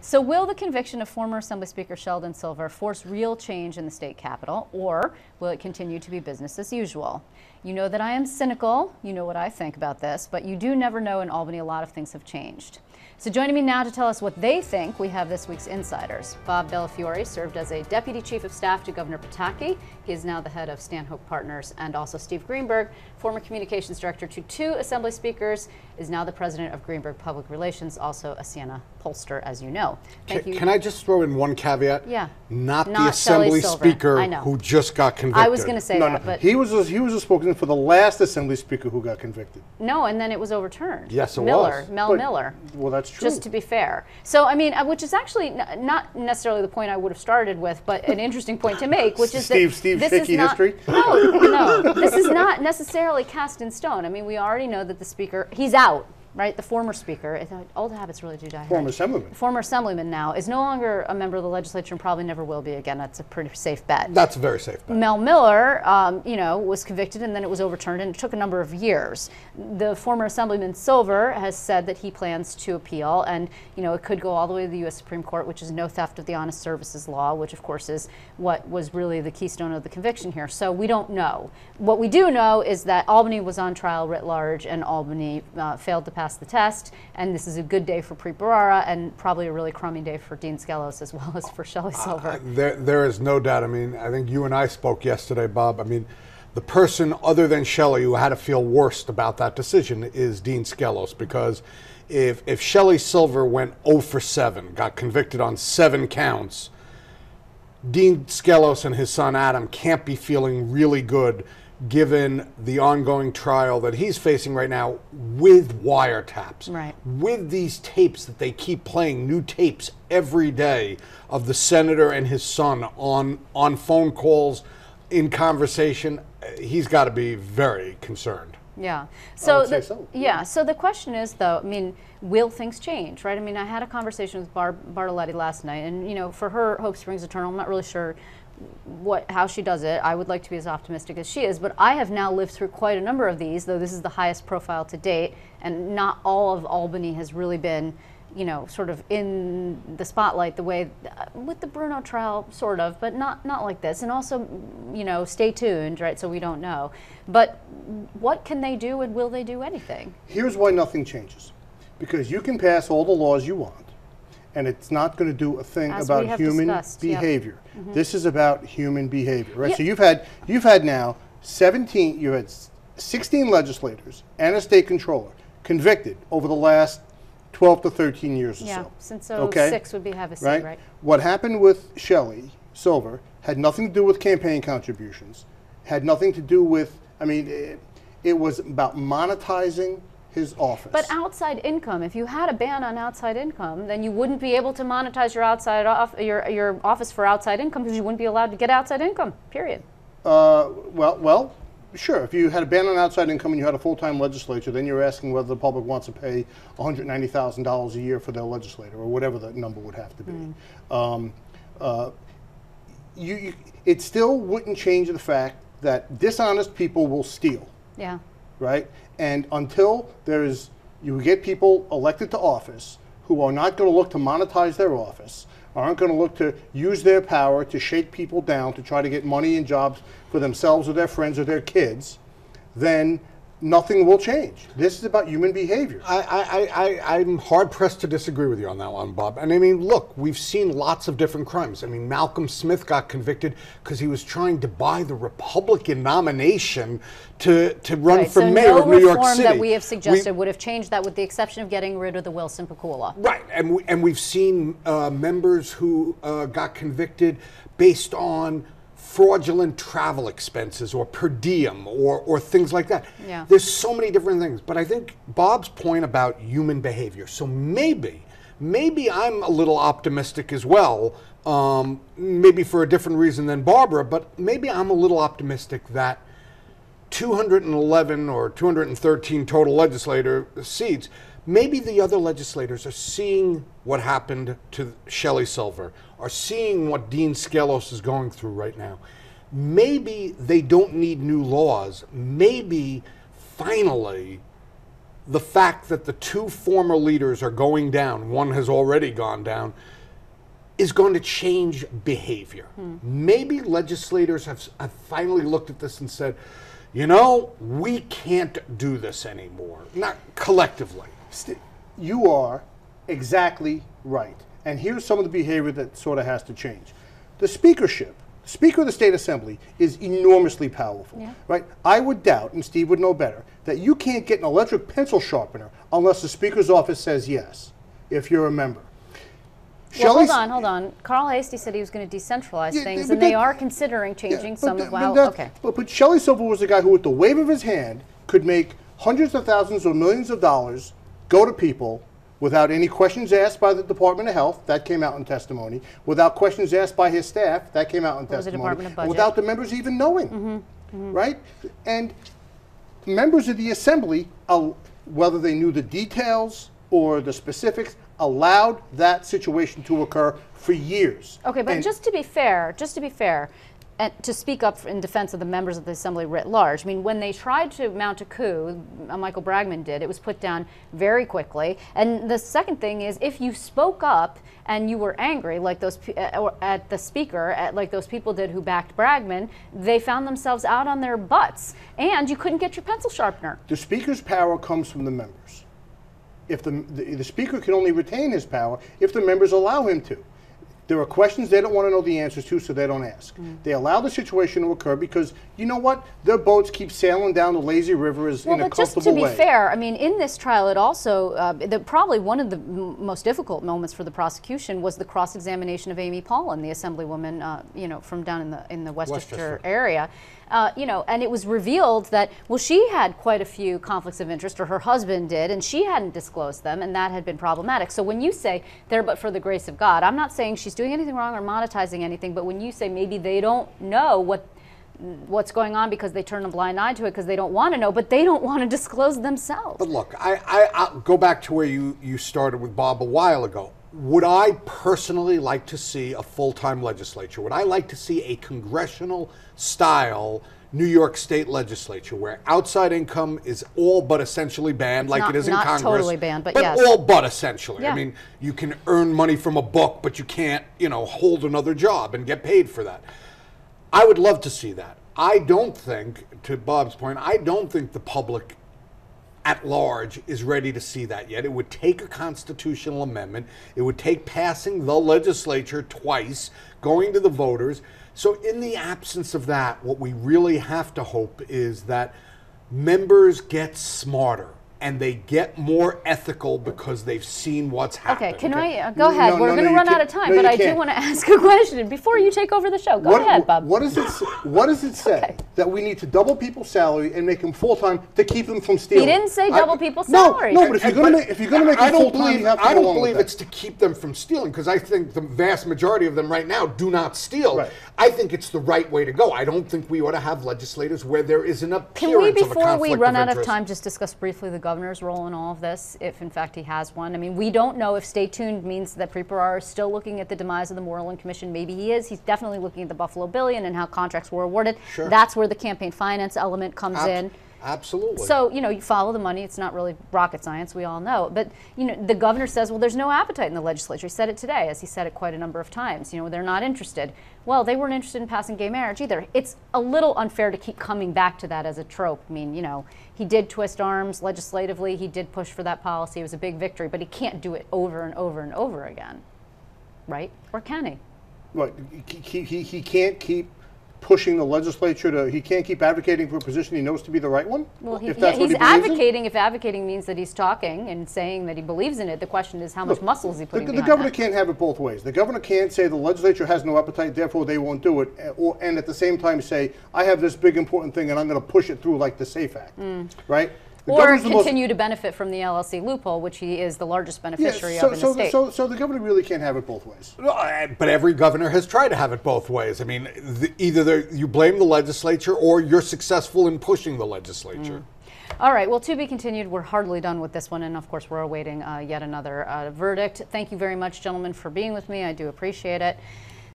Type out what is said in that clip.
So will the conviction of former Assembly Speaker Sheldon Silver force real change in the state capitol, or will it continue to be business as usual? You know that I am cynical. You know what I think about this, but you do never know. In Albany, a lot of things have changed. So joining me now to tell us what they think, we have this week's insiders. Bob Bellafiore served as a Deputy Chief of Staff to Governor Pataki. He is now the head of Stanhope Partners. And also Steve Greenberg, former Communications Director to 2 Assembly Speakers, is now the President of Greenberg Public Relations, also a Siena pollster, as you know. Thank you. Can I just throw in one caveat? Yeah. Not the Assembly Speaker who just got convicted. I was going to say that, but he was a spokesman for the last Assembly Speaker who got convicted. No, and then it was overturned. Yes, it was. Miller. Well, that's true. Just to be fair. So, I mean, which is actually not necessarily the point I would have started with, but an interesting point to make, which is Steve this is not, history? No, this is not necessarily cast in stone. I mean, we already know that the Speaker, he's out. Right, the former Speaker, old habits really do die. Former Assemblyman. Former Assemblyman now is no longer a member of the legislature and probably never will be again. That's a pretty safe bet. That's a very safe bet. Mel Miller, was convicted and then it was overturned, and it took a number of years. The former Assemblyman Silver has said that he plans to appeal, and it could go all the way to the U.S. Supreme Court, which is no theft of the honest services law, which of course is what was really the keystone of the conviction here. So we don't know. What we do know is that Albany was on trial writ large, and Albany failed to pass the test, and this is a good day for Preet Bharara and probably a really crummy day for Dean Skelos as well as for Shelley Silver. There is no doubt. I mean, I think you and I spoke yesterday, Bob. I mean, the person other than Shelley who had to feel worst about that decision is Dean Skelos, because if Shelley Silver went 0 for 7, got convicted on 7 counts, Dean Skelos and his son Adam can't be feeling really good given the ongoing trial that he's facing right now with wiretaps. Right. With these tapes that they keep playing, new tapes every day of the senator and his son on phone calls, in conversation, he's got to be very concerned. Yeah. So the question is, though, I mean, will things change, right? I mean, I had a conversation with Bartoletti last night, and for her, hope springs eternal. I'm not really sure how she does it. I would like to be as optimistic as she is, but I have now lived through quite a number of these, though this is the highest profile to date, and not all of Albany has really been, sort of in the spotlight the way with the Bruno trial, sort of, but not like this. And also, stay tuned, right? So we don't know. But what can they do, and will they do anything? Here's why nothing changes. Because you can pass all the laws you want, and it's not going to do a thing about human behavior. Yep. Mm-hmm. This is about human behavior, right? Yep. So you've had now 16 legislators and a state controller convicted over the last 12 to 13 years or so. Yeah, since 06 would be have a seat, right? What happened with Shelley Silver had nothing to do with campaign contributions, had nothing to do with, it was about monetizing his office. But outside income, if you had a ban on outside income, then you wouldn't be able to monetize your office for outside income, because you wouldn't be allowed to get outside income, period. Well, sure. If you had a ban on outside income and you had a full-time legislature, then you're asking whether the public wants to pay $190,000 a year for their legislator, or whatever that number would have to be. It still wouldn't change the fact that dishonest people will steal. Yeah. Right? And until you get people elected to office who are not going to look to monetize their office, aren't going to look to use their power to shake people down to try to get money and jobs for themselves or their friends or their kids, then nothing will change. This is about human behavior. I'm hard-pressed to disagree with you on that one, Bob. And I mean, look, we've seen lots of different crimes. I mean, Malcolm Smith got convicted because he was trying to buy the Republican nomination to run for mayor of New York City. No reform that we have suggested would have changed that, with the exception of getting rid of the Wilson Pakula. Right, and we've seen members who got convicted based on fraudulent travel expenses or per diem or things like that. Yeah. There's so many different things. But I think Bob's point about human behavior, so maybe I'm a little optimistic as well, maybe for a different reason than Barbara, but maybe I'm a little optimistic that 211 or 213 total legislator seats, maybe the other legislators are seeing what happened to Shelley Silver, are seeing what Dean Skelos is going through right now. Maybe they don't need new laws. Maybe finally the fact that the two former leaders are going down, one has already gone down, is going to change behavior. Maybe legislators have finally looked at this and said, you know, we can't do this anymore, not collectively. You are exactly right. And here's some of the behavior that sort of has to change. The speakership, Speaker of the State Assembly, is enormously powerful, right? I would doubt, and Steve would know better, that you can't get an electric pencil sharpener unless the Speaker's office says yes, if you're a member. Well, hold on. Carl Hastie said he was going to decentralize things, and they are considering changing some of okay. But Shelley Silver was the guy who, with the wave of his hand, could make hundreds of thousands or millions of dollars go to people without any questions asked by the Department of Health. That came out in testimony. Without questions asked by his staff. That came out in testimony. The Department of Budget. Without the members even knowing, right? And members of the Assembly, whether they knew the details or the specifics, allowed that situation to occur for years. Okay, but just to be fair, and to speak up in defense of the members of the Assembly writ large, I mean, when they tried to mount a coup, Michael Bragman did, it was put down very quickly. And the second thing is, if you spoke up and you were angry, like those at the speaker, like those people did who backed Bragman, they found themselves out on their butts, and you couldn't get your pencil sharpener. The Speaker's power comes from the members. If the Speaker can only retain his power if the members allow him to. There are questions they don't want to know the answers to, so they don't ask. They allow the situation to occur because, you know what, their boats keep sailing down the lazy river in a comfortable way. Well, just to be fair, I mean, in this trial, it also, probably one of the most difficult moments for the prosecution was the cross-examination of Amy Paulin, the Assemblywoman, you know, from down in the Westchester area. You know, and it was revealed that, well, she had quite a few conflicts of interest, or her husband did, and she hadn't disclosed them, and that had been problematic. So when you say there but for the grace of God, I'm not saying she's doing anything wrong or monetizing anything, but when you say maybe they don't know what's going on because they turn a blind eye to it because they don't want to know, but they don't want to disclose themselves. But look, I'll go back to where you started with Bob a while ago. Would I personally like to see a full-time legislature? Would I like to see a congressional-style New York State legislature where outside income is all but essentially banned, like it is in Congress? Not totally banned, but yes. all but essentially. Yeah. I mean, you can earn money from a book, but you can't, you know, hold another job and get paid for that. I would love to see that. I don't think, to Bob's point, I don't think the public at large is ready to see that yet. It would take a constitutional amendment. It would take passing the legislature twice, going to the voters. So in the absence of that, what we really have to hope is that members get smarter and they get more ethical because they've seen what's happened. Okay, can I go ahead? We're going to run out of time, but I do want to ask a question before you take over the show. Go ahead, Bob. What does it say that we need to double people's salary and make them full-time to keep them from stealing? He didn't say double people's salary. No, but if you're going to make them full-time, you have to go I along don't believe with it's to keep them from stealing, because I think the vast majority of them right now do not steal. Right. I think it's the right way to go. I don't think we ought to have legislators where there is an appearance of a conflict of interest. Can we, before we run out of time, just discuss briefly the governor's role in all of this, if in fact he has one? I mean, we don't know if stay tuned means that Preet is still looking at the demise of the Moreland Commission. Maybe he is. He's definitely looking at the Buffalo Billion and how contracts were awarded. Sure. That's where the campaign finance element comes in. Absolutely. So, you know, you follow the money. It's not really rocket science. We all know. But, you know, the governor says, well, there's no appetite in the legislature. He said it today, as he said it quite a number of times. You know, they're not interested. Well, they weren't interested in passing gay marriage either. It's a little unfair to keep coming back to that as a trope. I mean, you know, he did twist arms legislatively. He did push for that policy. It was a big victory. But he can't do it over and over and over again. Right? Or can he? Right. He can't keep pushing the legislature to, he can't keep advocating for a position he knows to be the right one? Well, he's advocating, if advocating means that he's talking and saying that he believes in it, the question is how much muscle is he putting behind the governor that? Can't have it both ways. The governor can't say the legislature has no appetite, therefore they won't do it, and at the same time say, I have this big important thing and I'm going to push it through like the SAFE Act, right? Or continue to benefit from the LLC loophole, which he is the largest beneficiary of in the state. So the governor really can't have it both ways. But every governor has tried to have it both ways. I mean, either you blame the legislature or you're successful in pushing the legislature. All right, well, to be continued. We're hardly done with this one, and of course, we're awaiting yet another verdict. Thank you very much, gentlemen, for being with me. I do appreciate it.